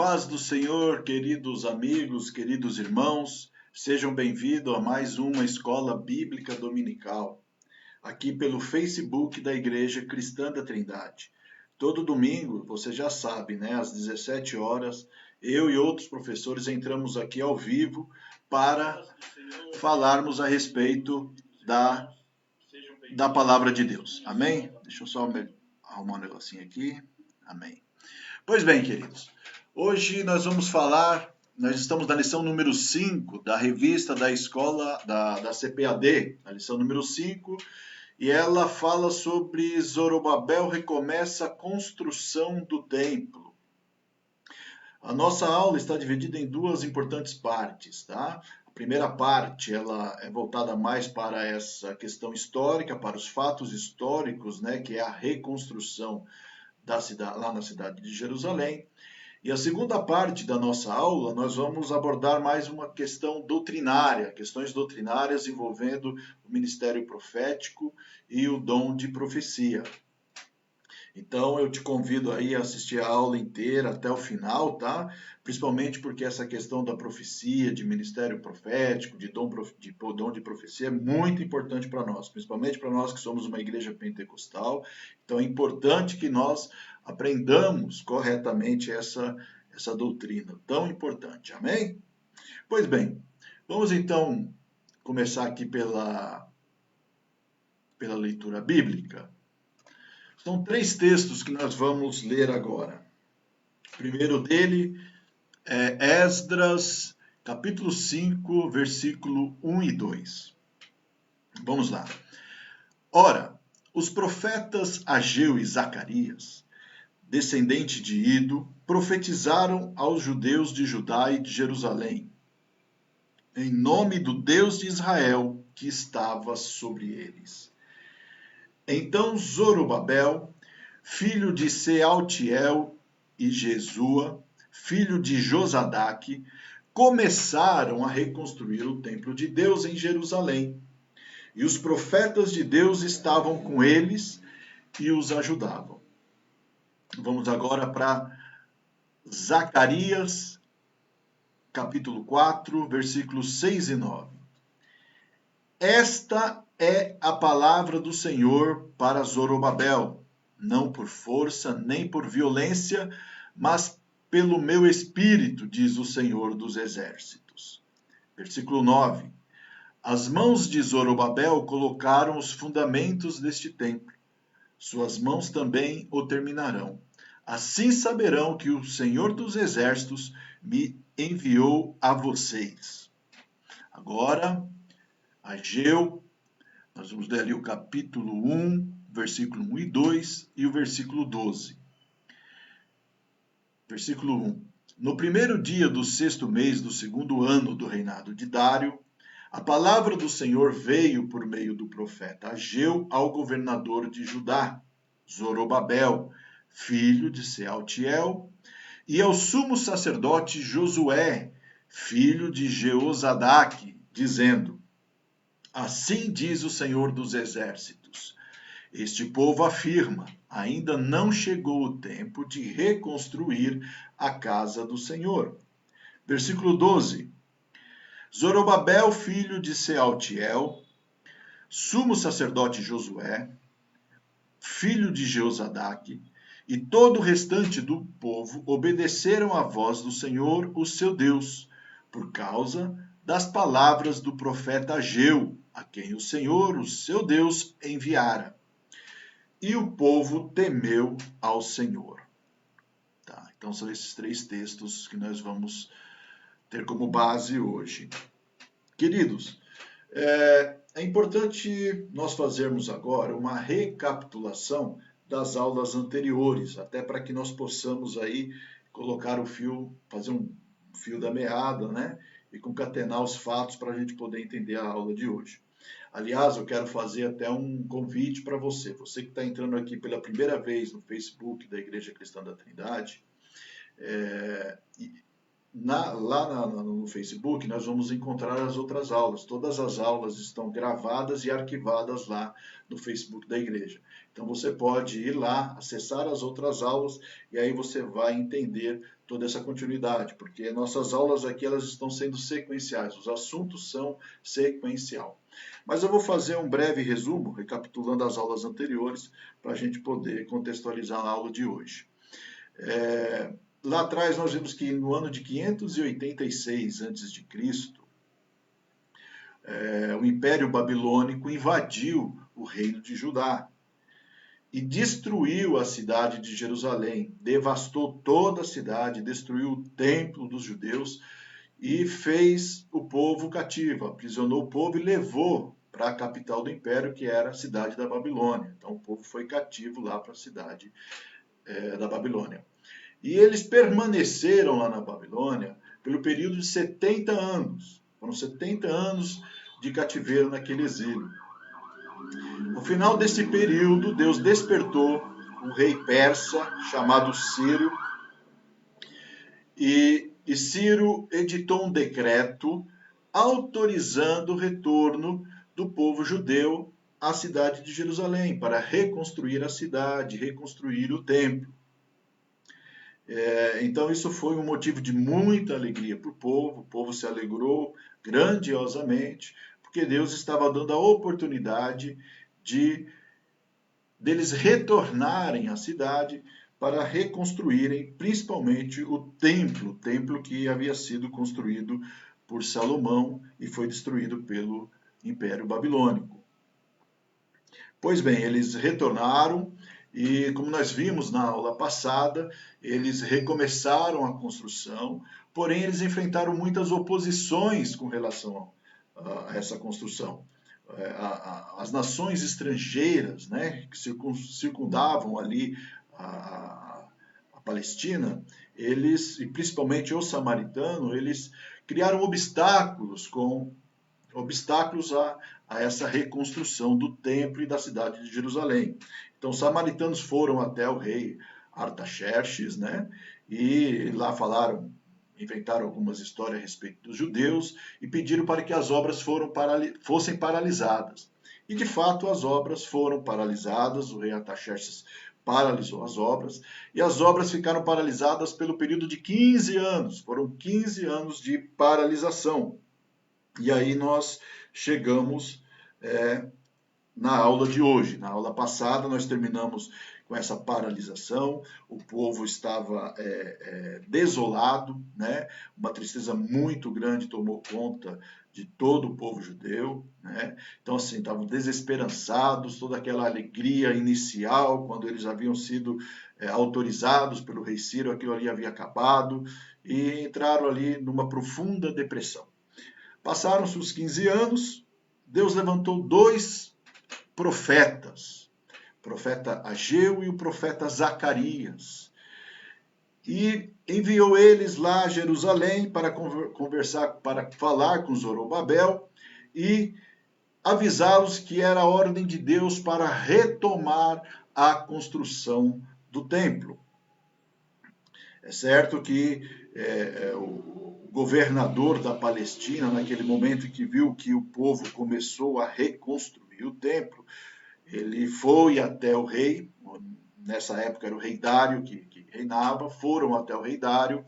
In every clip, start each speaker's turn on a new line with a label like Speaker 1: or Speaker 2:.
Speaker 1: paz do Senhor, queridos amigos, queridos irmãos, sejam bem-vindos a mais uma Escola Bíblica Dominical, aqui pelo Facebook da Igreja Cristã da Trindade. Todo domingo, você já sabe, né, às 17 horas, eu e outros professores entramos aqui ao vivo para falarmos a respeito da Palavra de Deus. Amém? Deixa eu só arrumar um negocinho aqui. Amém. Pois bem, queridos, hoje nós estamos na lição número 5 da revista da escola da CPAD, a lição número 5, e ela fala sobre Zorobabel recomeça a construção do templo. A nossa aula está dividida em duas importantes partes, tá? A primeira parte, ela é voltada mais para essa questão histórica, para os fatos históricos, né, que é a reconstrução da cidade, lá na cidade de Jerusalém. E a segunda parte da nossa aula, nós vamos abordar mais uma questão doutrinária, questões doutrinárias envolvendo o ministério profético e o dom de profecia. Então, eu te convido aí a assistir a aula inteira até o final, tá? Principalmente porque essa questão da profecia, de ministério profético, de dom de profecia é muito importante para nós, principalmente para nós que somos uma igreja pentecostal. Então, é importante que nós aprendamos corretamente essa doutrina tão importante. Amém? Pois bem, vamos então começar aqui pela leitura bíblica. São 3 textos que nós vamos ler agora. O primeiro dele é Esdras, capítulo 5, versículo 1 e 2. Vamos lá. Ora, os profetas Ageu e Zacarias, descendente de Ido, profetizaram aos judeus de Judá e de Jerusalém, em nome do Deus de Israel que estava sobre eles. Então Zorobabel, filho de Sealtiel, e Jesua, filho de Josadaque, começaram a reconstruir o templo de Deus em Jerusalém. E os profetas de Deus estavam com eles e os ajudavam. Vamos agora para Zacarias, capítulo 4, versículos 6 e 9. Esta é a palavra do Senhor para Zorobabel, não por força nem por violência, mas pelo meu espírito, diz o Senhor dos exércitos. Versículo 9. As mãos de Zorobabel colocaram os fundamentos deste templo. Suas mãos também o terminarão. Assim saberão que o Senhor dos exércitos me enviou a vocês. Agora, Ageu, nós vamos ler ali o capítulo 1, versículo 1 e 2 e o versículo 12. Versículo 1. No primeiro dia do 6º mês do 2º ano do reinado de Dário, a palavra do Senhor veio por meio do profeta Ageu ao governador de Judá, Zorobabel, filho de Sealtiel, e ao sumo sacerdote Josué, filho de Jeozadaque, dizendo: Assim diz o Senhor dos exércitos: Este povo afirma, ainda não chegou o tempo de reconstruir a casa do Senhor. Versículo 12. Zorobabel, filho de Sealtiel, sumo sacerdote Josué, filho de Jeozadaque, e todo o restante do povo obedeceram à voz do Senhor, o seu Deus, por causa das palavras do profeta Ageu, a quem o Senhor, o seu Deus, enviara. E o povo temeu ao Senhor. Tá, então são esses 3 textos que nós vamos ter como base hoje. Queridos, é importante nós fazermos agora uma recapitulação das aulas anteriores, até para que nós possamos aí colocar o fio, fazer um fio da meada, né? E concatenar os fatos para a gente poder entender a aula de hoje. Aliás, eu quero fazer até um convite para você. Você que está entrando aqui pela primeira vez no Facebook da Igreja Cristã da Trindade, no Facebook nós vamos encontrar as outras aulas. Todas as aulas estão gravadas e arquivadas lá no Facebook da igreja. Então você pode ir lá, acessar as outras aulas e aí você vai entender toda essa continuidade, porque nossas aulas aqui elas estão sendo sequenciais, os assuntos são sequencial. Mas eu vou fazer um breve resumo, recapitulando as aulas anteriores, para a gente poder contextualizar a aula de hoje. Lá atrás nós vimos que no ano de 586 a.C., o Império Babilônico invadiu o reino de Judá e destruiu a cidade de Jerusalém, devastou toda a cidade, destruiu o templo dos judeus e fez o povo cativo, aprisionou o povo e levou para a capital do império, que era a cidade da Babilônia. Então o povo foi cativo lá para a cidade da Babilônia. E eles permaneceram lá na Babilônia pelo período de 70 anos. Foram 70 anos de cativeiro naquele exílio. No final desse período, Deus despertou um rei persa chamado Ciro, e Ciro editou um decreto autorizando o retorno do povo judeu à cidade de Jerusalém, para reconstruir a cidade, reconstruir o templo. Então isso foi um motivo de muita alegria para o povo se alegrou grandiosamente, porque Deus estava dando a oportunidade deles retornarem à cidade para reconstruírem principalmente o templo que havia sido construído por Salomão e foi destruído pelo Império Babilônico. Pois bem, eles retornaram e, como nós vimos na aula passada, eles recomeçaram a construção, porém eles enfrentaram muitas oposições com relação a essa construção. As nações estrangeiras, né, que circundavam ali a Palestina, eles, e principalmente os samaritanos, eles criaram obstáculos a essa reconstrução do templo e da cidade de Jerusalém. Então, os samaritanos foram até o rei Artaxerxes, né, e lá inventaram algumas histórias a respeito dos judeus e pediram para que as obras fossem paralisadas. E, de fato, as obras foram paralisadas, o rei Artaxerxes paralisou as obras, e as obras ficaram paralisadas pelo período de 15 anos, foram 15 anos de paralisação. E aí nós chegamos na aula de hoje. Na aula passada nós terminamos com essa paralisação, o povo estava desolado, né? Uma tristeza muito grande tomou conta de todo o povo judeu, né? Então, assim, estavam desesperançados, toda aquela alegria inicial, quando eles haviam sido autorizados pelo rei Ciro, aquilo ali havia acabado, e entraram ali numa profunda depressão. Passaram-se os 15 anos, Deus levantou dois profetas, o profeta Ageu e o profeta Zacarias, e enviou eles lá a Jerusalém para conversar, para falar com Zorobabel e avisá-los que era a ordem de Deus para retomar a construção do templo. É certo que o governador da Palestina, naquele momento que viu que o povo começou a reconstruir o templo, ele foi até o rei, nessa época era o rei Dário que reinava, foram até o rei Dário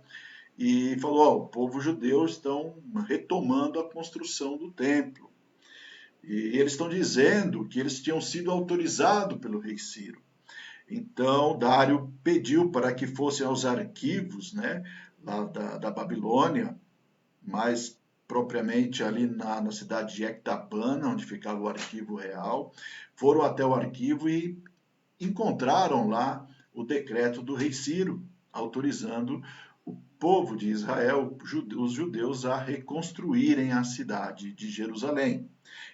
Speaker 1: e falou, o povo judeu estão retomando a construção do templo. E eles estão dizendo que eles tinham sido autorizados pelo rei Ciro. Então, Dário pediu para que fossem aos arquivos, né, lá da Babilônia, mais propriamente ali na cidade de Ecbatana, onde ficava o arquivo real, foram até o arquivo e encontraram lá o decreto do rei Ciro, autorizando o povo de Israel, os judeus, a reconstruírem a cidade de Jerusalém.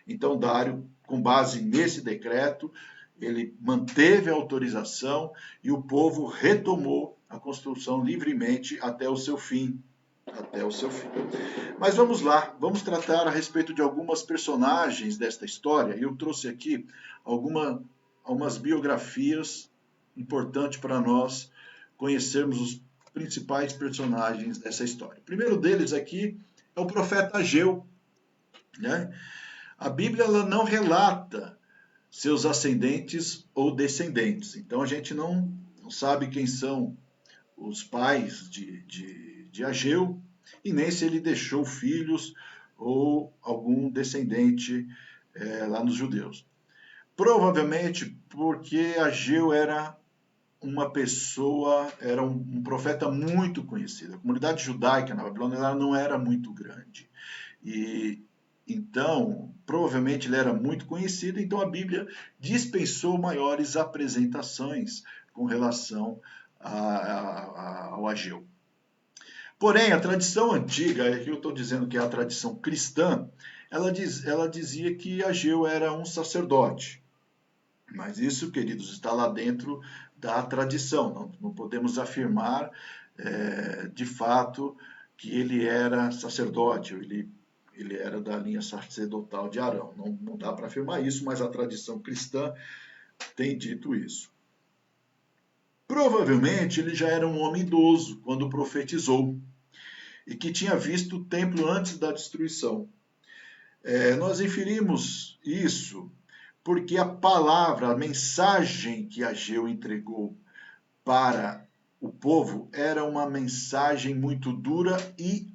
Speaker 1: Então, Dário, com base nesse decreto, ele manteve a autorização e o povo retomou a construção livremente até o seu fim. Mas vamos lá, vamos tratar a respeito de algumas personagens desta história. Eu trouxe aqui algumas biografias importantes para nós conhecermos os principais personagens dessa história. O primeiro deles aqui é o profeta Ageu, né? A Bíblia ela não relata seus ascendentes ou descendentes. Então a gente não sabe quem são os pais de Ageu e nem se ele deixou filhos ou algum descendente lá nos judeus. Provavelmente porque Ageu era uma pessoa, era um profeta muito conhecido. A comunidade judaica na Babilônia ela não era muito grande. E então, provavelmente ele era muito conhecido, então a Bíblia dispensou maiores apresentações com relação ao Ageu. Porém, a tradição antiga, aqui eu estou dizendo que é a tradição cristã, ela dizia que Ageu era um sacerdote. Mas isso, queridos, está lá dentro da tradição. Não podemos afirmar de fato que ele era sacerdote, ele era da linha sacerdotal de Arão. Não dá para afirmar isso, mas a tradição cristã tem dito isso. Provavelmente ele já era um homem idoso quando profetizou e que tinha visto o templo antes da destruição. Nós inferimos isso porque a palavra, a mensagem que Ageu entregou para o povo era uma mensagem muito dura e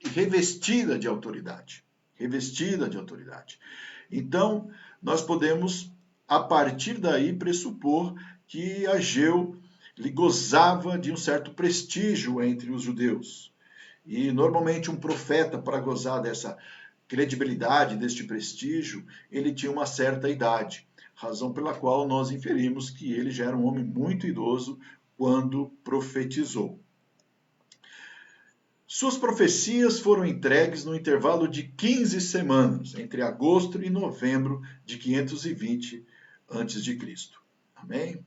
Speaker 1: revestida de autoridade. Revestida de autoridade. Então, nós podemos, a partir daí, pressupor que Ageu lhe gozava de um certo prestígio entre os judeus. E, normalmente, um profeta, para gozar dessa credibilidade, deste prestígio, ele tinha uma certa idade, razão pela qual nós inferimos que ele já era um homem muito idoso quando profetizou. Suas profecias foram entregues no intervalo de 15 semanas, entre agosto e novembro de 520 a.C. Amém?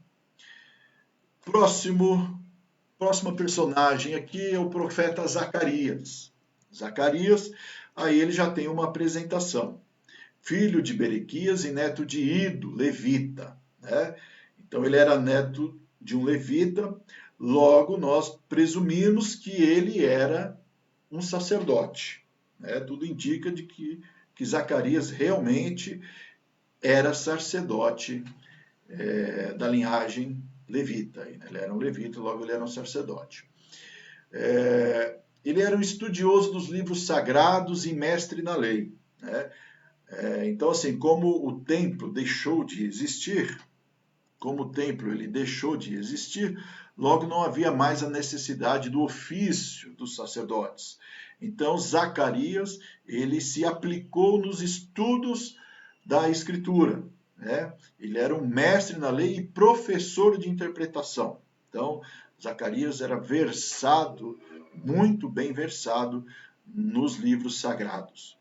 Speaker 1: Próxima personagem aqui é o profeta Zacarias. Zacarias, aí ele já tem uma apresentação. Filho de Berequias e neto de Ido, levita. Né? Então ele era neto de um levita, logo nós presumimos que ele era um sacerdote. Né? Tudo indica de que Zacarias realmente era sacerdote da linhagem levita. Né? Ele era um levita, logo ele era um sacerdote. Ele era um estudioso dos livros sagrados e mestre na lei. Né? Então, assim, como o templo deixou de existir, logo não havia mais a necessidade do ofício dos sacerdotes. Então, Zacarias, ele se aplicou nos estudos da Escritura. Né? Ele era um mestre na lei e professor de interpretação. Então, Zacarias era versado, muito bem versado, nos livros sagrados.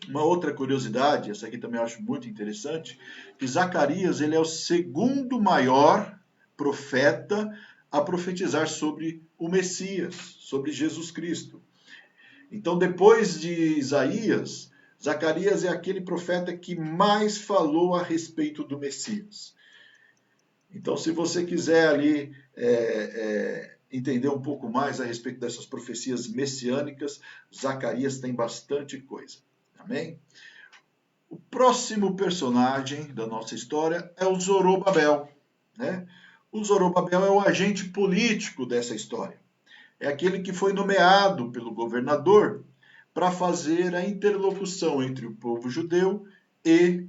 Speaker 1: Uma outra curiosidade, essa aqui também eu acho muito interessante, que Zacarias ele é o segundo maior profeta a profetizar sobre o Messias, sobre Jesus Cristo. Então, depois de Isaías, Zacarias é aquele profeta que mais falou a respeito do Messias. Então, se você quiser ali entender um pouco mais a respeito dessas profecias messiânicas, Zacarias tem bastante coisa. Amém? O próximo personagem da nossa história é o Zorobabel. Né? O Zorobabel é o agente político dessa história. É aquele que foi nomeado pelo governador para fazer a interlocução entre o povo judeu e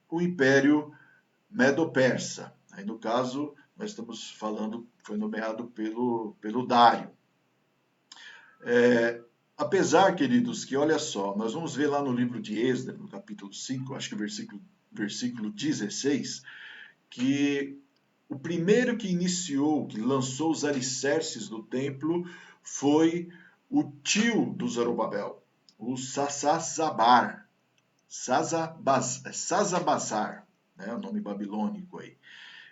Speaker 1: o Império Medo-Persa. Aí, no caso, nós estamos falando, foi nomeado pelo Dário. Apesar, queridos, que olha só, nós vamos ver lá no livro de Esdras, no capítulo 5, acho que versículo 16, que o primeiro que iniciou, que lançou os alicerces do templo, foi o tio do Zorobabel, o Sasabassar, né, o nome babilônico aí.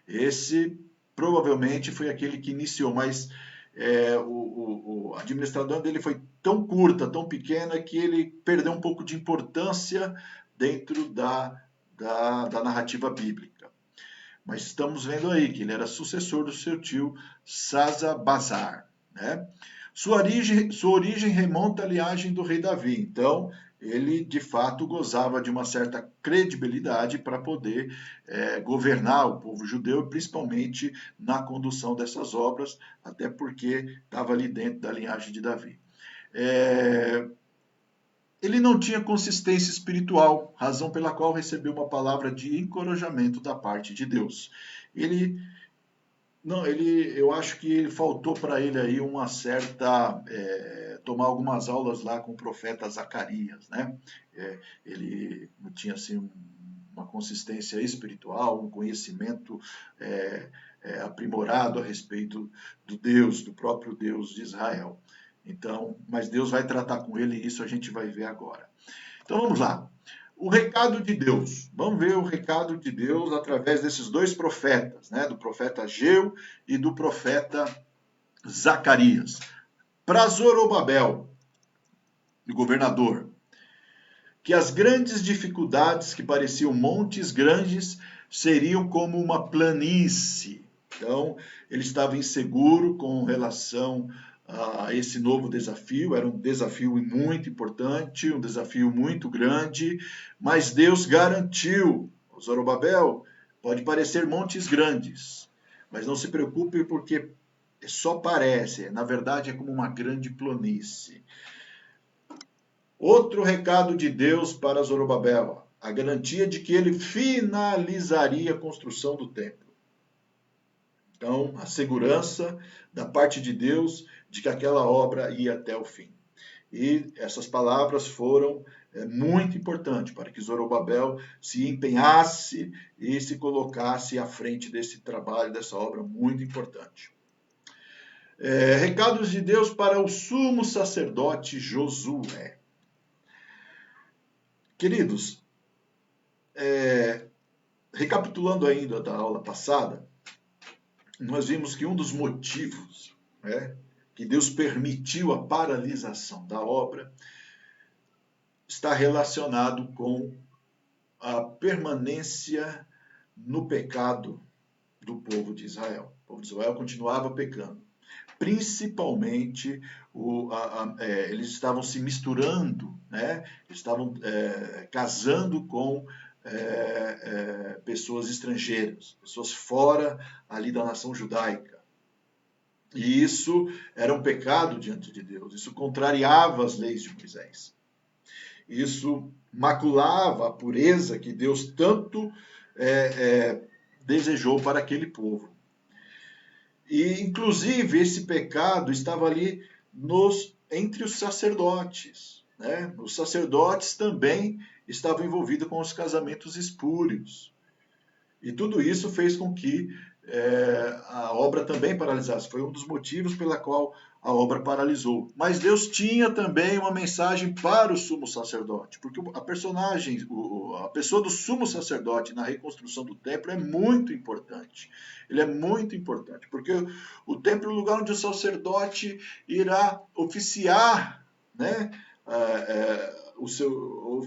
Speaker 1: Esse provavelmente foi aquele que iniciou, mas o administrador dele foi tão curta, tão pequena, que ele perdeu um pouco de importância dentro da narrativa bíblica. Mas estamos vendo aí que ele era sucessor do seu tio Sasabassar. Né? Sua origem remonta à linhagem do rei Davi. Então, ele de fato gozava de uma certa credibilidade para poder governar o povo judeu, principalmente na condução dessas obras, até porque estava ali dentro da linhagem de Davi. Ele não tinha consistência espiritual, razão pela qual recebeu uma palavra de encorajamento da parte de Deus. Eu acho que faltou para ele aí uma certa tomar algumas aulas lá com o profeta Zacarias, né? Ele não tinha assim uma consistência espiritual, um conhecimento aprimorado a respeito do próprio Deus de Israel. Então, mas Deus vai tratar com ele e isso a gente vai ver agora. Então vamos lá. O recado de Deus. Vamos ver o recado de Deus através desses dois profetas, né? Do profeta Ageu e do profeta Zacarias. Para Zorobabel, o governador, que as grandes dificuldades que pareciam montes grandes seriam como uma planície. Então, ele estava inseguro com relação a esse novo desafio. Era um desafio muito importante, um desafio muito grande, mas Deus garantiu. Zorobabel, pode parecer montes grandes, mas não se preocupe porque só parece, na verdade é como uma grande planície. Outro recado de Deus para Zorobabel, a garantia de que ele finalizaria a construção do templo. Então, a segurança da parte de Deus de que aquela obra ia até o fim. E essas palavras foram muito importantes para que Zorobabel se empenhasse e se colocasse à frente desse trabalho, dessa obra muito importante. Recados de Deus para o sumo sacerdote Josué. Queridos, recapitulando ainda da aula passada, nós vimos que um dos motivos que Deus permitiu a paralisação da obra está relacionado com a permanência no pecado do povo de Israel. O povo de Israel continuava pecando. Principalmente, eles estavam se misturando, né? Estavam casando com pessoas estrangeiras, pessoas fora ali da nação judaica. E isso era um pecado diante de Deus, isso contrariava as leis de Moisés. Isso maculava a pureza que Deus tanto desejou para aquele povo. E, inclusive, esse pecado estava ali entre os sacerdotes. Né? Os sacerdotes também estavam envolvidos com os casamentos espúrios. E tudo isso fez com que a obra também paralisasse. Foi um dos motivos pela qual a obra paralisou. Mas Deus tinha também uma mensagem para o sumo sacerdote, porque a pessoa do sumo sacerdote na reconstrução do templo é muito importante. Ele é muito importante, porque o templo é o lugar onde o sacerdote irá oficiar, né,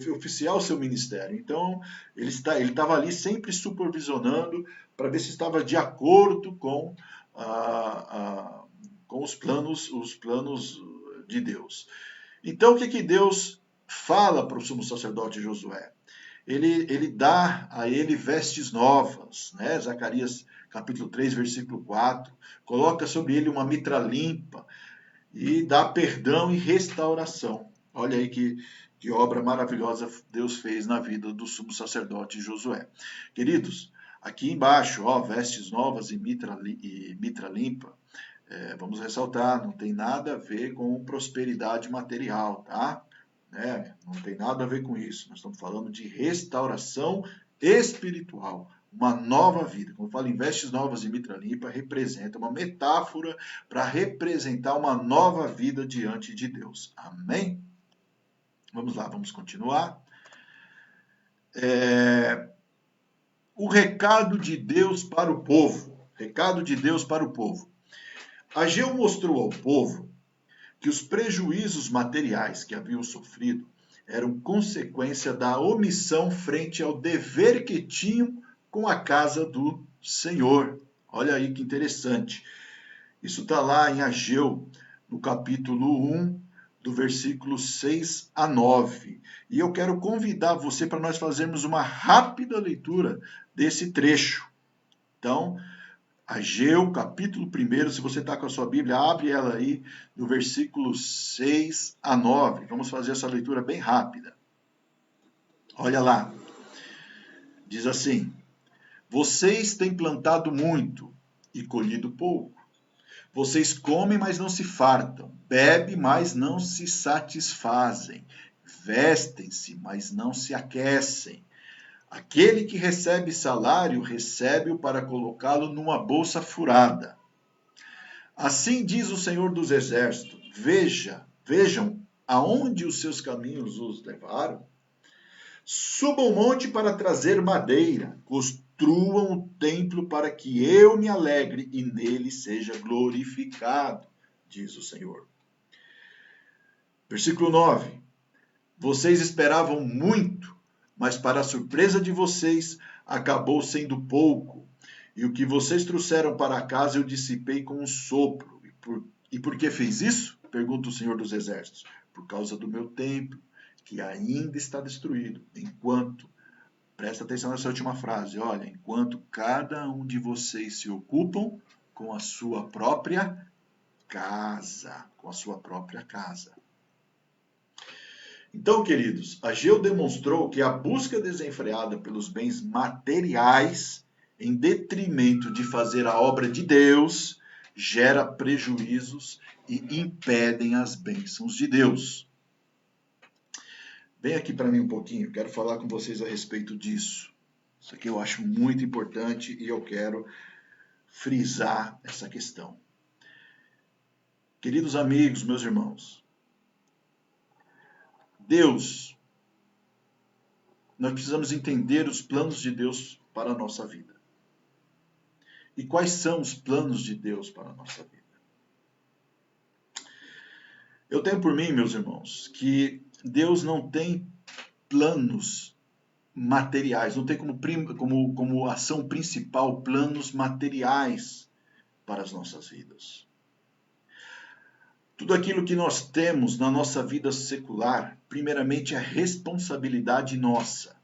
Speaker 1: oficiar o seu ministério. Então, ele estava ali sempre supervisionando para ver se estava de acordo com os planos de Deus. Então, o que Deus fala para o sumo sacerdote Josué? Ele dá a ele vestes novas, né? Zacarias capítulo 3, versículo 4, coloca sobre ele uma mitra limpa e dá perdão e restauração. Olha aí que obra maravilhosa Deus fez na vida do sumo sacerdote Josué. Queridos, aqui embaixo, vestes novas e mitra limpa, vamos ressaltar, não tem nada a ver com prosperidade material, tá? Não tem nada a ver com isso. Nós estamos falando de restauração espiritual, uma nova vida. Quando eu falo em vestes novas e mitra limpa, representa uma metáfora para representar uma nova vida diante de Deus. Amém? Vamos lá, vamos continuar. O recado de Deus para o povo. Recado de Deus para o povo. Ageu mostrou ao povo que os prejuízos materiais que haviam sofrido eram consequência da omissão frente ao dever que tinham com a casa do Senhor. Olha aí que interessante. Isso está lá em Ageu, no capítulo 1, do versículo 6 a 9. E eu quero convidar você para nós fazermos uma rápida leitura desse trecho. Então, Ageu, capítulo 1, se você está com a sua Bíblia, abre ela aí, do versículo 6 a 9. Vamos fazer essa leitura bem rápida. Olha lá. Diz assim: vocês têm plantado muito e colhido pouco. Vocês comem, mas não se fartam. Bebem, mas não se satisfazem. Vestem-se, mas não se aquecem. Aquele que recebe salário, recebe-o para colocá-lo numa bolsa furada. Assim diz o Senhor dos Exércitos: vejam aonde os seus caminhos os levaram. Subam o monte para trazer madeira, construam o templo para que eu me alegre e nele seja glorificado, diz o Senhor. Versículo 9. Vocês esperavam muito, mas para a surpresa de vocês, acabou sendo pouco. E o que vocês trouxeram para casa eu dissipei com um sopro. E por que fez isso? Pergunta o Senhor dos Exércitos. Por causa do meu templo, que ainda está destruído, enquanto, presta atenção nessa última frase, olha, enquanto cada um de vocês se ocupam com a sua própria casa, Então, queridos, Ageu demonstrou que a busca desenfreada pelos bens materiais, em detrimento de fazer a obra de Deus, gera prejuízos e impedem as bênçãos de Deus. Vem aqui para mim um pouquinho, quero falar com vocês a respeito disso. Isso aqui eu acho muito importante e eu quero frisar essa questão. Queridos amigos, meus irmãos, Deus, nós precisamos entender os planos de Deus para a nossa vida. E quais são os planos de Deus para a nossa vida? Eu tenho por mim, meus irmãos, que Deus não tem planos materiais, não tem como ação principal planos materiais para as nossas vidas. Tudo aquilo que nós temos na nossa vida secular, primeiramente é responsabilidade nossa.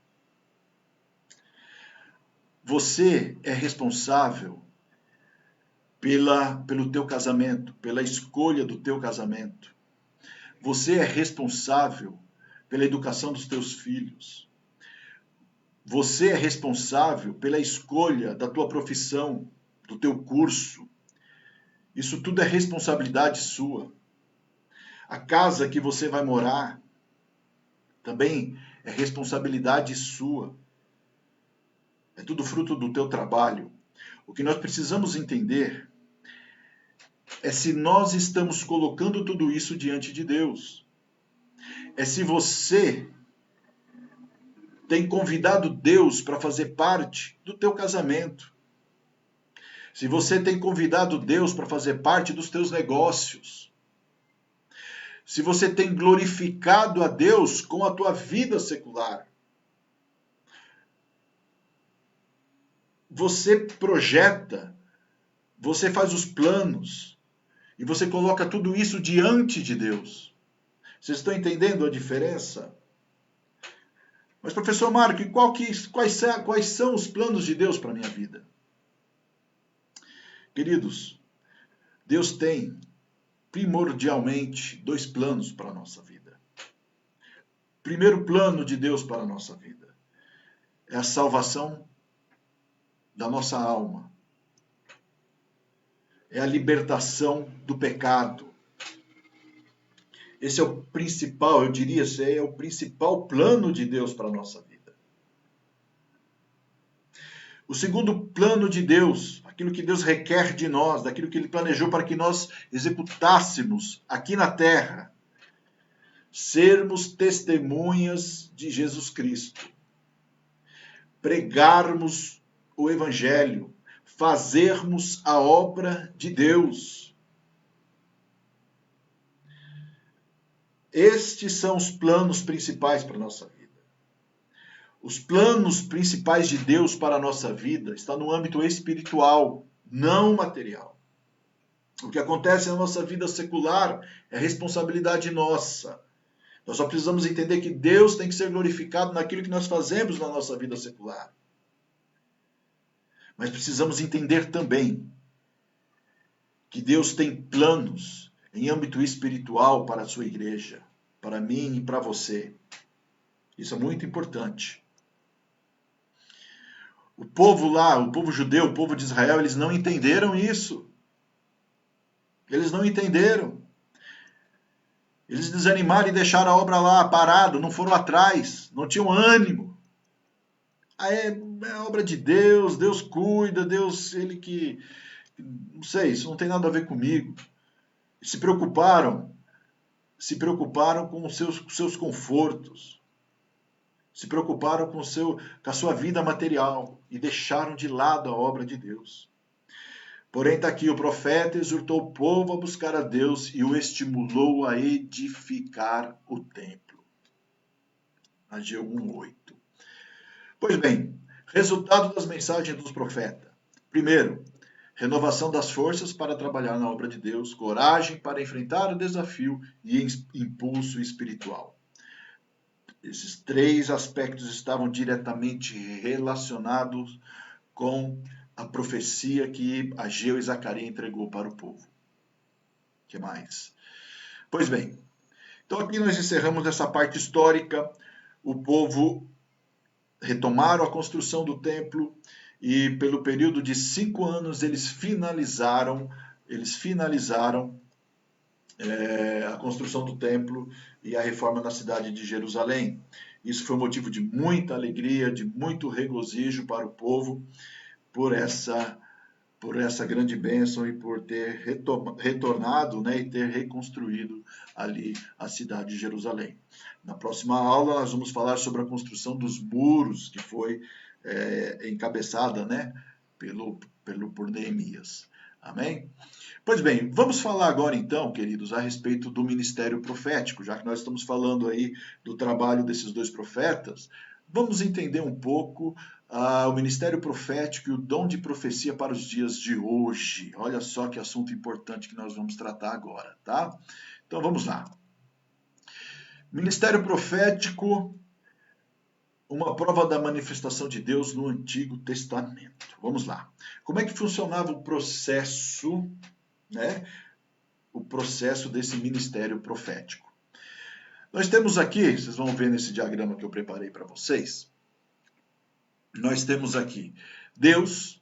Speaker 1: Você é responsável pelo teu casamento, pela escolha do teu casamento. Você é responsável pela educação dos teus filhos. Você é responsável pela escolha da tua profissão, do teu curso. Isso tudo é responsabilidade sua. A casa que você vai morar também é responsabilidade sua. É tudo fruto do teu trabalho. O que nós precisamos entender é se nós estamos colocando tudo isso diante de Deus. É se você tem convidado Deus para fazer parte do teu casamento. Se você tem convidado Deus para fazer parte dos teus negócios. Se você tem glorificado a Deus com a tua vida secular. Você projeta, você faz os planos e você coloca tudo isso diante de Deus. Vocês estão entendendo a diferença? Mas, professor Marco, quais são os planos de Deus para a minha vida? Queridos, Deus tem primordialmente 2 planos para a nossa vida. Primeiro plano de Deus para a nossa vida é a salvação da nossa alma. É a libertação do pecado. Esse é o principal, eu diria, esse é o principal plano de Deus para a nossa vida. O segundo plano de Deus, aquilo que Deus requer de nós, daquilo que Ele planejou para que nós executássemos aqui na terra, sermos testemunhas de Jesus Cristo, pregarmos o Evangelho, fazermos a obra de Deus. Estes são os planos principais para a nossa vida. Os planos principais de Deus para a nossa vida estão no âmbito espiritual, não material. O que acontece na nossa vida secular é responsabilidade nossa. Nós só precisamos entender que Deus tem que ser glorificado naquilo que nós fazemos na nossa vida secular. Mas precisamos entender também que Deus tem planos em âmbito espiritual para a sua igreja, para mim e para você. Isso é muito importante. O povo lá, o povo judeu, o povo de Israel, eles não entenderam isso. Eles não entenderam. Eles desanimaram e deixaram a obra lá parada, não foram atrás, não tinham ânimo. É a obra de Deus, Deus cuida, Deus, ele que... Não sei, isso não tem nada a ver comigo. Se preocuparam com os seus confortos. Se preocuparam com a sua vida material e deixaram de lado a obra de Deus. Porém, está aqui, o profeta exortou o povo a buscar a Deus e o estimulou a edificar o templo. Ageu 1:8. Pois bem, resultado das mensagens dos profetas. Primeiro, renovação das forças para trabalhar na obra de Deus, coragem para enfrentar o desafio e impulso espiritual. Esses três aspectos estavam diretamente relacionados com a profecia que Ageu e Zacarias entregou para o povo. O que mais? Pois bem, então aqui nós encerramos essa parte histórica. O povo retomaram a construção do templo e pelo período de 5 anos eles finalizaram a construção do templo e a reforma na cidade de Jerusalém. Isso foi motivo de muita alegria, de muito regozijo para o povo por essa grande bênção e por ter retornado, né, e ter reconstruído ali a cidade de Jerusalém. Na próxima aula nós vamos falar sobre a construção dos muros, que foi encabeçada, né, por Neemias. Amém? Pois bem, vamos falar agora então, queridos, a respeito do ministério profético, já que nós estamos falando aí do trabalho desses dois profetas. Vamos entender um pouco o ministério profético e o dom de profecia para os dias de hoje. Olha só que assunto importante que nós vamos tratar agora, tá? Então vamos lá. Ministério profético, uma prova da manifestação de Deus no Antigo Testamento. Vamos lá. Como é que funcionava o processo, né? O processo desse ministério profético. Nós temos aqui, vocês vão ver nesse diagrama que eu preparei para vocês, nós temos aqui Deus,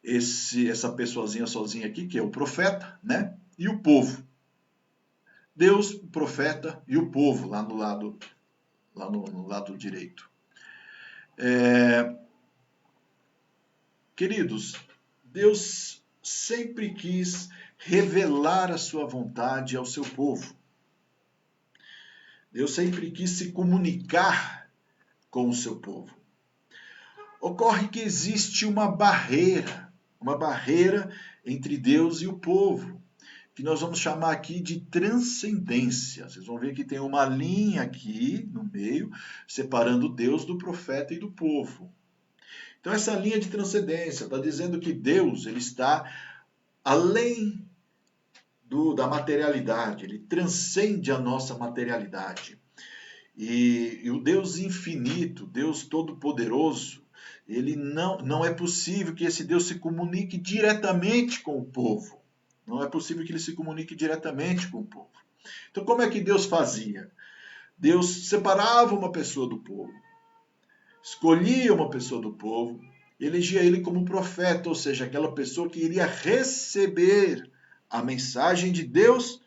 Speaker 1: essa pessoazinha sozinha aqui, que é o profeta, né? E o povo. Deus, o profeta e o povo lá no lado direito. Queridos, Deus sempre quis revelar a sua vontade ao seu povo. Deus sempre quis se comunicar com o seu povo. Ocorre que existe uma barreira entre Deus e o povo, que nós vamos chamar aqui de transcendência. Vocês vão ver que tem uma linha aqui no meio, separando Deus do profeta e do povo. Então essa linha de transcendência está dizendo que Deus ele está além da materialidade, ele transcende a nossa materialidade. E o Deus infinito, Deus todo-poderoso, ele não é possível que esse Deus se comunique diretamente com o povo. Não é possível que ele se comunique diretamente com o povo. Então, como é que Deus fazia? Deus separava uma pessoa do povo, escolhia uma pessoa do povo, elegia ele como profeta, ou seja, aquela pessoa que iria receber a mensagem de Deus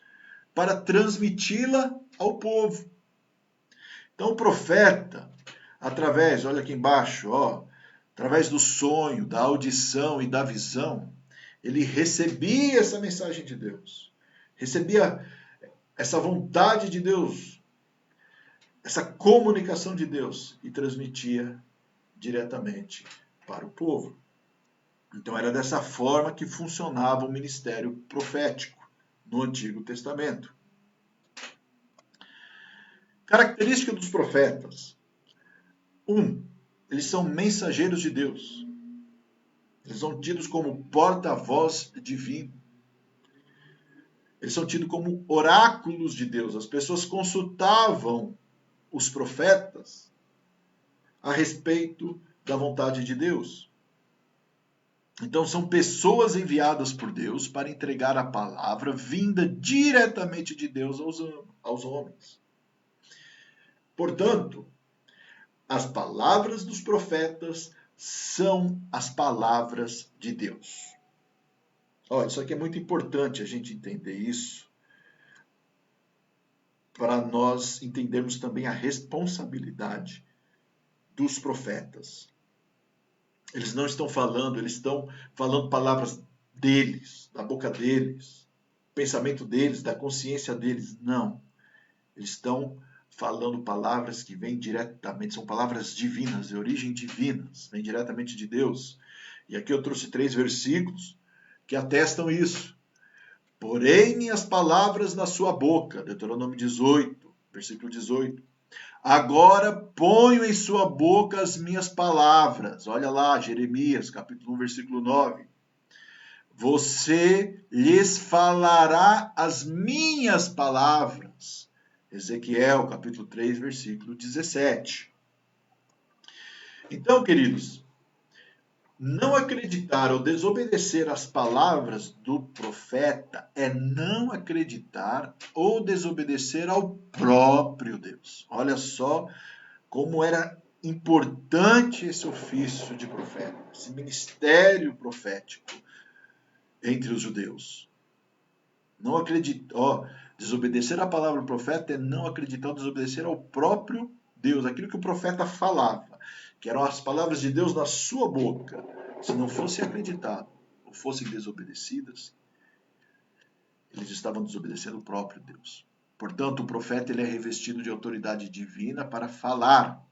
Speaker 1: para transmiti-la ao povo. Então, o profeta, olha aqui embaixo, através do sonho, da audição e da visão, ele recebia essa mensagem de Deus, recebia essa vontade de Deus, essa comunicação de Deus e transmitia diretamente para o povo. Então era dessa forma que funcionava o ministério profético no Antigo Testamento. Característica dos profetas. Eles são mensageiros de Deus. Eles são tidos como porta-voz divino. Eles são tidos como oráculos de Deus. As pessoas consultavam os profetas a respeito da vontade de Deus. Então, são pessoas enviadas por Deus para entregar a palavra vinda diretamente de Deus aos homens. Portanto, as palavras dos profetas são as palavras de Deus. Olha, isso aqui é muito importante a gente entender isso, para nós entendermos também a responsabilidade dos profetas. Eles não estão falando, eles estão falando palavras deles, da boca deles, pensamento deles, da consciência deles. Não. Eles estão falando palavras que vêm diretamente, são palavras divinas, de origem divinas, vêm diretamente de Deus. E aqui eu trouxe 3 versículos que atestam isso. Porém, minhas palavras na sua boca, Deuteronômio 18, versículo 18. Agora ponho em sua boca as minhas palavras. Olha lá, Jeremias, capítulo 1, versículo 9. Você lhes falará as minhas palavras. Ezequiel, capítulo 3, versículo 17. Então, queridos, não acreditar ou desobedecer às palavras do profeta é não acreditar ou desobedecer ao próprio Deus. Olha só como era importante esse ofício de profeta, esse ministério profético entre os judeus. Não acreditar, desobedecer à palavra do profeta é não acreditar ou desobedecer ao próprio Deus, aquilo que o profeta falava, que eram as palavras de Deus na sua boca. Se não fosse acreditado ou fossem desobedecidas, eles estavam desobedecendo o próprio Deus. Portanto, o profeta ele é revestido de autoridade divina para falar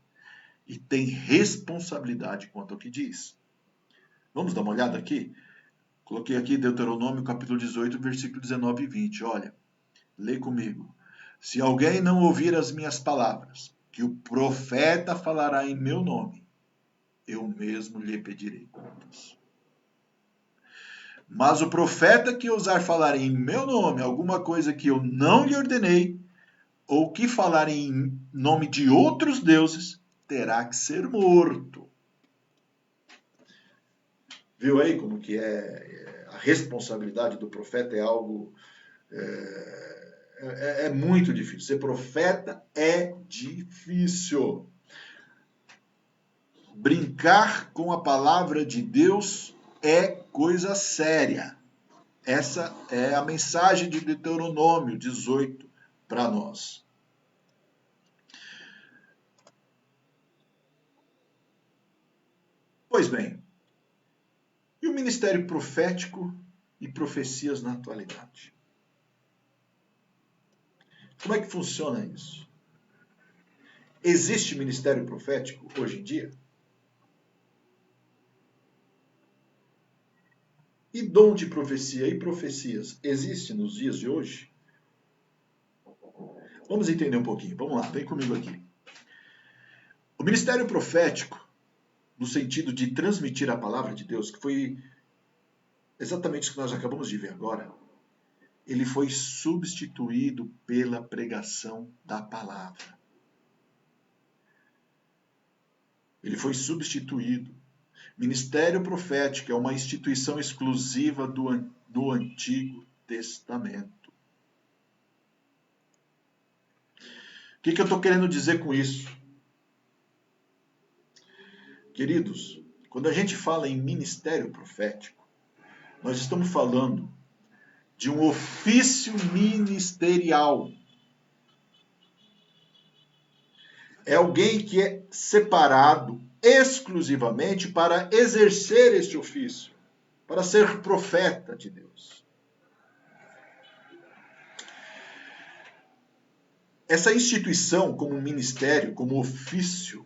Speaker 1: e tem responsabilidade quanto ao que diz. Vamos dar uma olhada aqui? Coloquei aqui Deuteronômio capítulo 18, versículo 19 e 20. Olha, lê comigo. Se alguém não ouvir as minhas palavras, que o profeta falará em meu nome, eu mesmo lhe pedirei contas. Mas o profeta que ousar falar em meu nome alguma coisa que eu não lhe ordenei, ou que falar em nome de outros deuses, terá que ser morto. Viu aí como que a responsabilidade do profeta é algo... É muito difícil. Ser profeta é difícil. Brincar com a palavra de Deus é coisa séria. Essa é a mensagem de Deuteronômio 18 para nós. Pois bem, e o ministério profético e profecias na atualidade? Como é que funciona isso? Existe ministério profético hoje em dia? E dom de profecia e profecias existe nos dias de hoje? Vamos entender um pouquinho. Vamos lá, vem comigo aqui. O ministério profético, no sentido de transmitir a palavra de Deus, que foi exatamente o que nós acabamos de ver agora, ele foi substituído pela pregação da palavra. Ele foi substituído. Ministério profético é uma instituição exclusiva do Antigo Testamento. O que eu estou querendo dizer com isso? Queridos, quando a gente fala em ministério profético, nós estamos falando de um ofício ministerial. É alguém que é separado exclusivamente para exercer este ofício, para ser profeta de Deus. Essa instituição como ministério, como ofício,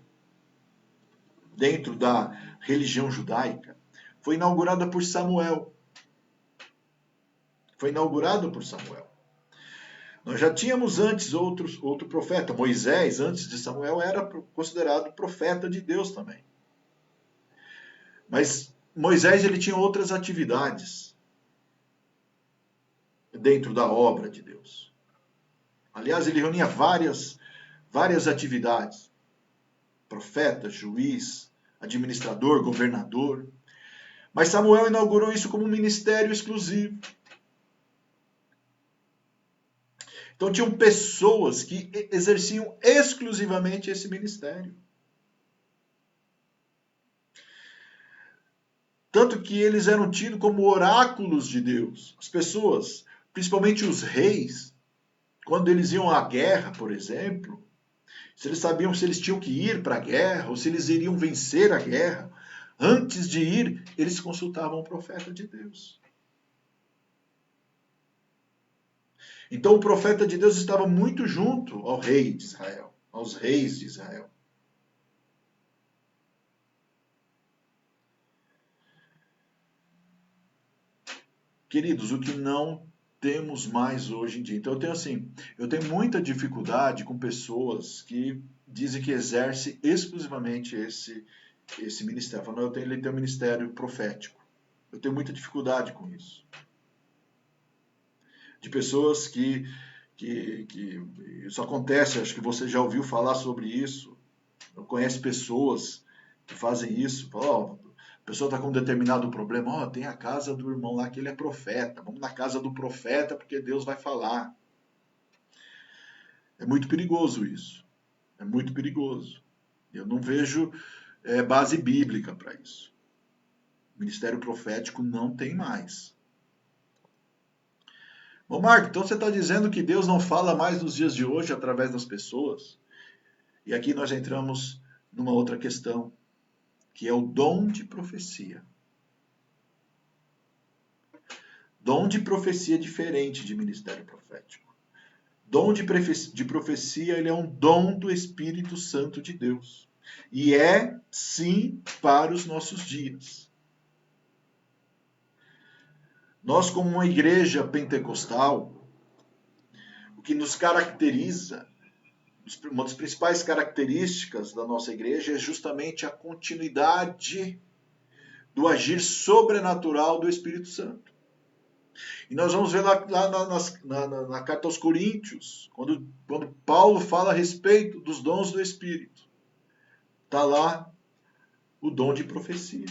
Speaker 1: dentro da religião judaica, foi inaugurada por Samuel. Foi inaugurado por Samuel. Nós já tínhamos antes outro profeta. Moisés, antes de Samuel, era considerado profeta de Deus também. Mas Moisés ele tinha outras atividades dentro da obra de Deus. Aliás, ele reunia várias atividades. Profeta, juiz, administrador, governador. Mas Samuel inaugurou isso como um ministério exclusivo. Então tinham pessoas que exerciam exclusivamente esse ministério. Tanto que eles eram tidos como oráculos de Deus. As pessoas, principalmente os reis, quando eles iam à guerra, por exemplo, se eles sabiam se eles tinham que ir para a guerra ou se eles iriam vencer a guerra, antes de ir, eles consultavam o profeta de Deus. Então o profeta de Deus estava muito junto ao rei de Israel, aos reis de Israel. Queridos, o que não temos mais hoje em dia. Então eu tenho muita dificuldade com pessoas que dizem que exercem exclusivamente esse ministério. Falando, ele tem um ministério profético. Eu tenho muita dificuldade com isso. De pessoas que isso acontece, acho que você já ouviu falar sobre isso. Eu conheço pessoas que fazem isso. Falam, a pessoa está com um determinado problema. Tem a casa do irmão lá que ele é profeta. Vamos na casa do profeta porque Deus vai falar. É muito perigoso isso. É muito perigoso. Eu não vejo base bíblica para isso. O ministério profético não tem mais. Bom, Marco, então você está dizendo que Deus não fala mais nos dias de hoje através das pessoas? E aqui nós entramos numa outra questão, que é o dom de profecia. Dom de profecia é diferente de ministério profético. Dom de profecia ele é um dom do Espírito Santo de Deus. E é, sim, para os nossos dias. Nós, como uma igreja pentecostal, o que nos caracteriza, uma das principais características da nossa igreja é justamente a continuidade do agir sobrenatural do Espírito Santo. E nós vamos ver lá na carta aos Coríntios, quando Paulo fala a respeito dos dons do Espírito. Está lá o dom de profecia.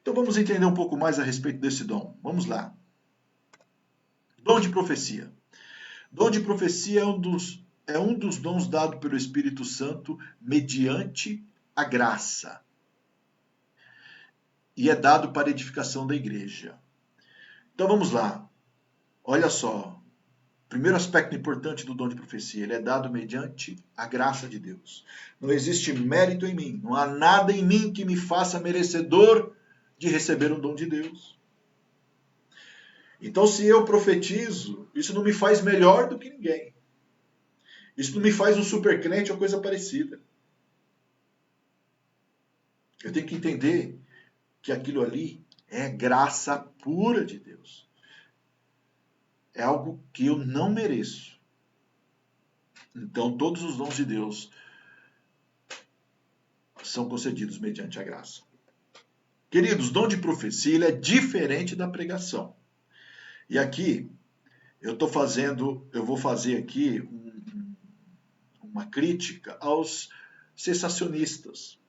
Speaker 1: Então vamos entender um pouco mais a respeito desse dom. Vamos lá. Dom de profecia. Dom de profecia é um dos dons dados pelo Espírito Santo mediante a graça. E é dado para a edificação da igreja. Então vamos lá. Olha só. Primeiro aspecto importante do dom de profecia. Ele é dado mediante a graça de Deus. Não existe mérito em mim. Não há nada em mim que me faça merecedor de receber um dom de Deus. Então, se eu profetizo, isso não me faz melhor do que ninguém. Isso não me faz um super crente ou coisa parecida. Eu tenho que entender que aquilo ali é graça pura de Deus. É algo que eu não mereço. Então, todos os dons de Deus são concedidos mediante a graça. Queridos, dom de profecia ele é diferente da pregação. E aqui, eu vou fazer aqui uma crítica aos cessacionistas.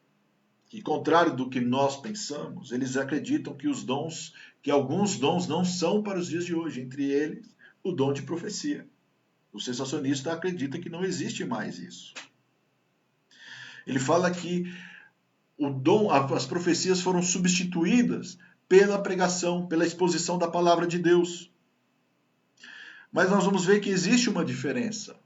Speaker 1: Que, contrário do que nós pensamos, eles acreditam que alguns dons não são para os dias de hoje, entre eles o dom de profecia. O cessacionista acredita que não existe mais isso. Ele fala que as profecias foram substituídas pela pregação, pela exposição da palavra de Deus. Mas nós vamos ver que existe uma diferença.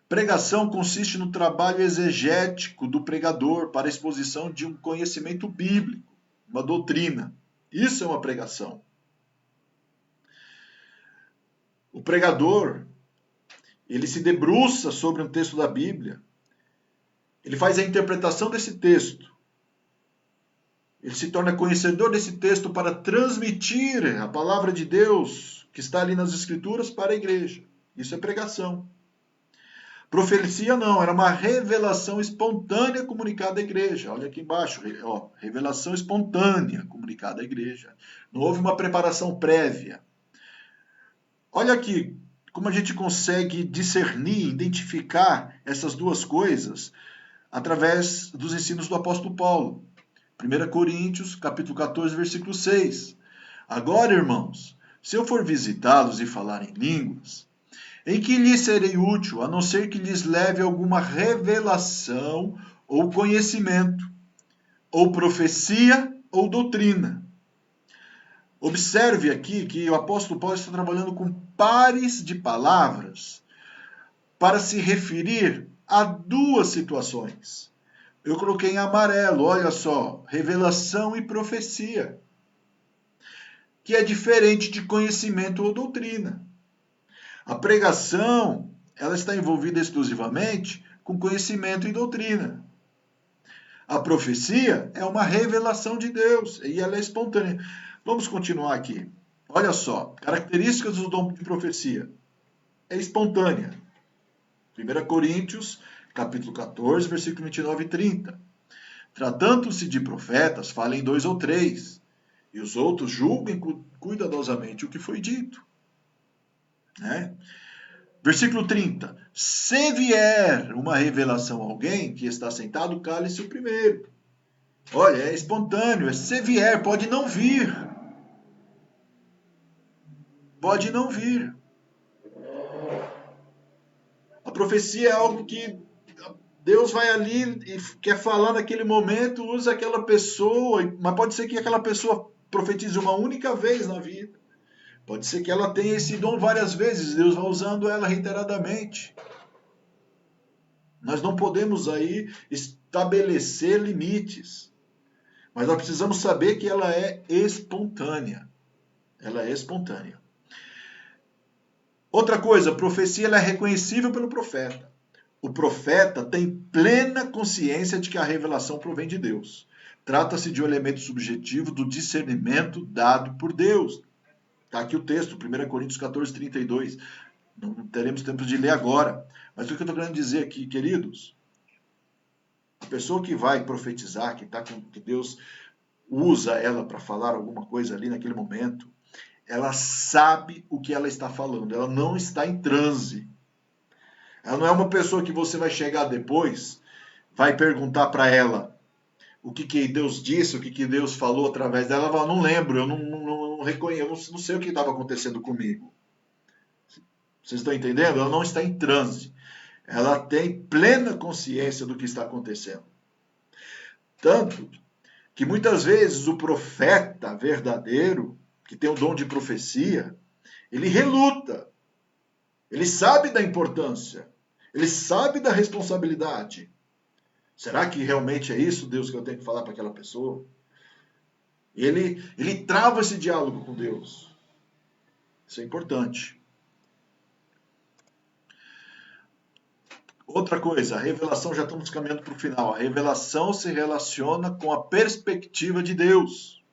Speaker 1: Pregação consiste no trabalho exegético do pregador para a exposição de um conhecimento bíblico, uma doutrina. Isso é uma pregação. O pregador, ele se debruça sobre um texto da Bíblia, ele faz a interpretação desse texto, ele se torna conhecedor desse texto para transmitir a palavra de Deus que está ali nas Escrituras para a igreja. Isso é pregação. Profecia não, era uma revelação espontânea comunicada à igreja. Olha aqui embaixo, ó, revelação espontânea comunicada à igreja. Não houve uma preparação prévia. Olha aqui como a gente consegue discernir, identificar essas duas coisas através dos ensinos do apóstolo Paulo. 1 Coríntios, capítulo 14, versículo 6. Agora, irmãos, se eu for visitá-los e falar em línguas, em que lhes serei útil, a não ser que lhes leve alguma revelação ou conhecimento, ou profecia ou doutrina. Observe aqui que o apóstolo Paulo está trabalhando com pares de palavras para se referir a duas situações. Eu coloquei em amarelo, olha só, revelação e profecia, que é diferente de conhecimento ou doutrina. A pregação, ela está envolvida exclusivamente com conhecimento e doutrina. A profecia é uma revelação de Deus e ela é espontânea. Vamos continuar aqui. Olha só, características do dom de profecia. É espontânea. 1 Coríntios, capítulo 14, versículo 29 e 30. Tratando-se de profetas, falem 2 ou 3, e os outros julguem cuidadosamente o que foi dito. Né? Versículo 30. Se vier uma revelação a alguém que está sentado, cale-se o primeiro. Olha, é espontâneo. Se vier, pode não vir. Pode não vir. A profecia é algo que Deus vai ali e quer falar naquele momento, usa aquela pessoa, mas pode ser que aquela pessoa profetize uma única vez na vida. Pode ser que ela tenha esse dom várias vezes, Deus vai usando ela reiteradamente. Nós não podemos aí estabelecer limites, mas nós precisamos saber que ela é espontânea. Ela é espontânea. Outra coisa, a profecia ela é reconhecível pelo profeta. O profeta tem plena consciência de que a revelação provém de Deus. Trata-se de um elemento subjetivo do discernimento dado por Deus. Está aqui o texto, 1 Coríntios 14, 32. Não teremos tempo de ler agora. Mas o que eu estou querendo dizer aqui, queridos? A pessoa que vai profetizar, que Deus usa ela para falar alguma coisa ali naquele momento, ela sabe o que ela está falando. Ela não está em transe. Ela não é uma pessoa que você vai chegar depois, vai perguntar para ela o que Deus disse, o que Deus falou através dela. Ela fala, não lembro, eu não reconheço, não sei o que estava acontecendo comigo. Vocês estão entendendo? Ela não está em transe. Ela tem plena consciência do que está acontecendo. Tanto que muitas vezes o profeta verdadeiro, que tem o dom de profecia, ele reluta. Ele sabe da importância. Ele sabe da responsabilidade. Será que realmente é isso, Deus, que eu tenho que falar para aquela pessoa? Ele trava esse diálogo com Deus. Isso é importante. Outra coisa, a revelação, já estamos caminhando para o final. A revelação se relaciona com a perspectiva de Deus.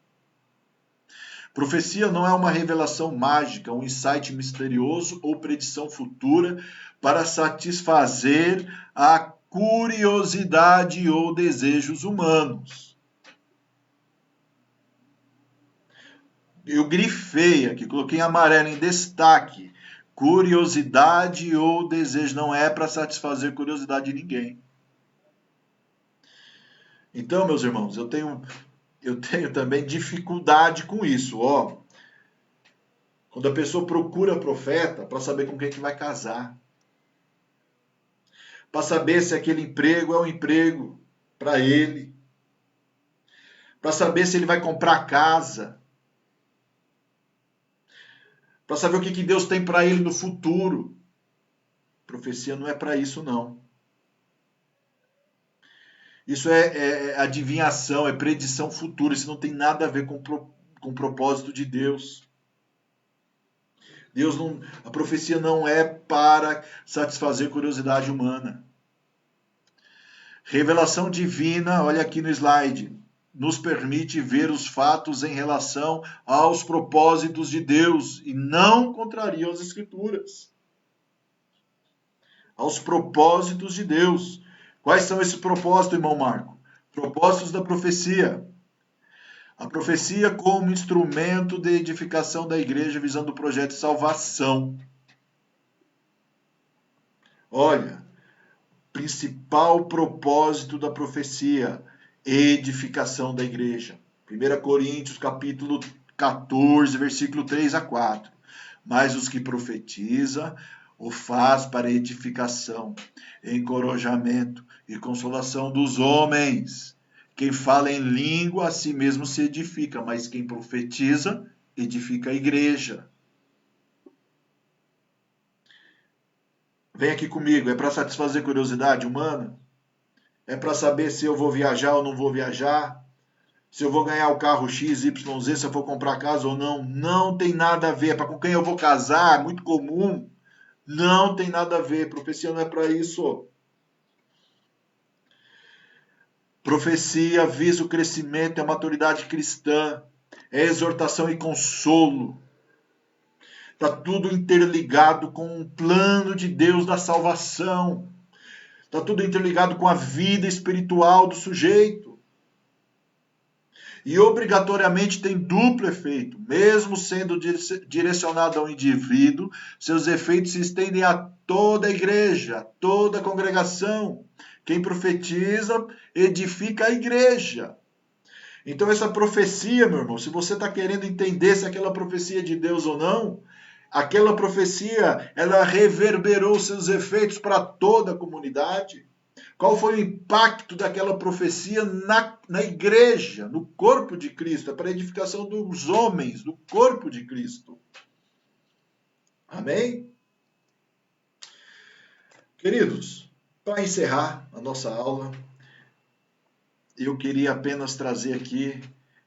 Speaker 1: Profecia não é uma revelação mágica, um insight misterioso ou predição futura para satisfazer a curiosidade ou desejos humanos. Eu grifei aqui, coloquei em amarelo em destaque. Curiosidade ou desejo não é para satisfazer curiosidade de ninguém. Então, meus irmãos, eu tenho também dificuldade com isso. Ó, quando a pessoa procura profeta para saber com quem que vai casar, para saber se aquele emprego é um emprego para ele, para saber se ele vai comprar casa, para saber o que Deus tem para ele no futuro. Profecia não é para isso, não. Isso é adivinhação, é predição futura. Isso não tem nada a ver com o propósito de Deus. A profecia não é para satisfazer curiosidade humana. Revelação divina, olha aqui no slide, nos permite ver os fatos em relação aos propósitos de Deus e não contraria as Escrituras. aos propósitos de Deus. Quais são esses propósitos, irmão Marco? Propósitos da profecia. A profecia como instrumento de edificação da igreja visando o projeto de salvação. Olha, principal propósito da profecia, edificação da igreja. 1 Coríntios, capítulo 14, versículo 3 a 4. Mas os que profetiza o faz para edificação, encorajamento e consolação dos homens. Quem fala em língua a si mesmo se edifica, mas quem profetiza edifica a igreja. Vem aqui comigo, é para satisfazer curiosidade humana? É para saber se eu vou viajar ou não vou viajar? Se eu vou ganhar o carro X, Y, Z, se eu vou comprar casa ou não? Não tem nada a ver. É para com quem eu vou casar, muito comum. Não tem nada a ver. Profecia não é para isso. Profecia visa o crescimento e a maturidade cristã. É exortação e consolo. Está tudo interligado com o plano de Deus da salvação. Está tudo interligado com a vida espiritual do sujeito. E obrigatoriamente tem duplo efeito. Mesmo sendo direcionado ao indivíduo, seus efeitos se estendem a toda a igreja, a toda a congregação. Quem profetiza, edifica a igreja. Então essa profecia, meu irmão, se você está querendo entender se aquela profecia é de Deus ou não, aquela profecia, ela reverberou seus efeitos para toda a comunidade. Qual foi o impacto daquela profecia na igreja, no corpo de Cristo? É para a edificação dos homens, do corpo de Cristo. Amém? Queridos, para encerrar a nossa aula, eu queria apenas trazer aqui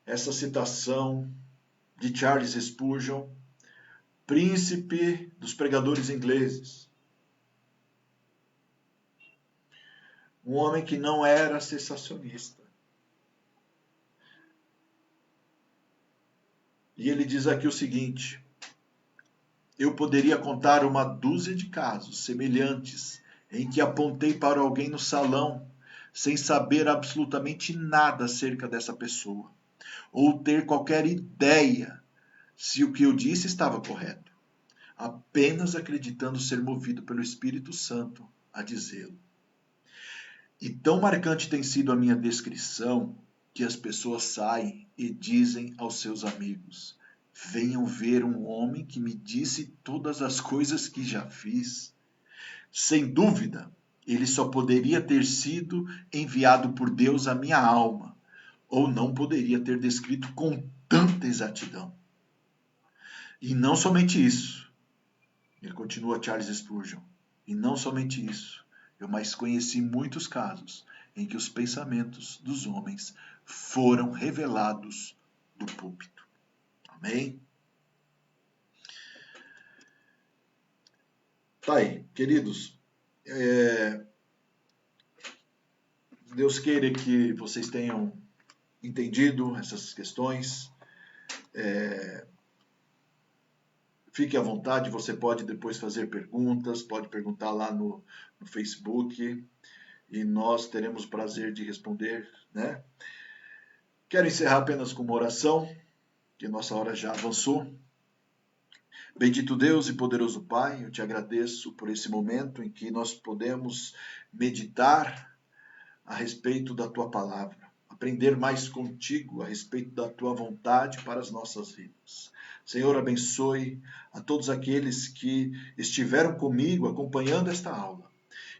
Speaker 1: essa citação de Charles Spurgeon, príncipe dos pregadores ingleses. Um homem que não era sensacionista. E ele diz aqui o seguinte: eu poderia contar uma dúzia de casos semelhantes em que apontei para alguém no salão sem saber absolutamente nada acerca dessa pessoa, ou ter qualquer ideia se o que eu disse estava correto, apenas acreditando ser movido pelo Espírito Santo a dizê-lo. E tão marcante tem sido a minha descrição que as pessoas saem e dizem aos seus amigos: venham ver um homem que me disse todas as coisas que já fiz. Sem dúvida, ele só poderia ter sido enviado por Deus à minha alma, ou não poderia ter descrito com tanta exatidão. E não somente isso, ele continua Charles Spurgeon, e não somente isso, eu mais conheci muitos casos em que os pensamentos dos homens foram revelados do púlpito. Amém? Tá aí, queridos. Deus queira que vocês tenham entendido essas questões. Fique à vontade, você pode depois fazer perguntas, pode perguntar lá no Facebook e nós teremos o prazer de responder, né? Quero encerrar apenas com uma oração, que nossa hora já avançou. Bendito Deus e poderoso Pai, eu te agradeço por esse momento em que nós podemos meditar a respeito da tua palavra, aprender mais contigo a respeito da tua vontade para as nossas vidas. Senhor, abençoe a todos aqueles que estiveram comigo acompanhando esta aula.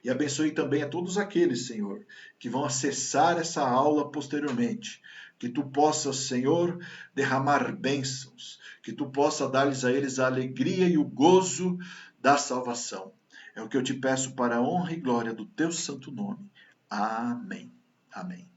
Speaker 1: E abençoe também a todos aqueles, Senhor, que vão acessar essa aula posteriormente. Que tu possas, Senhor, derramar bênçãos. Que tu possa dar-lhes a eles a alegria e o gozo da salvação. É o que eu te peço para a honra e glória do teu santo nome. Amém. Amém.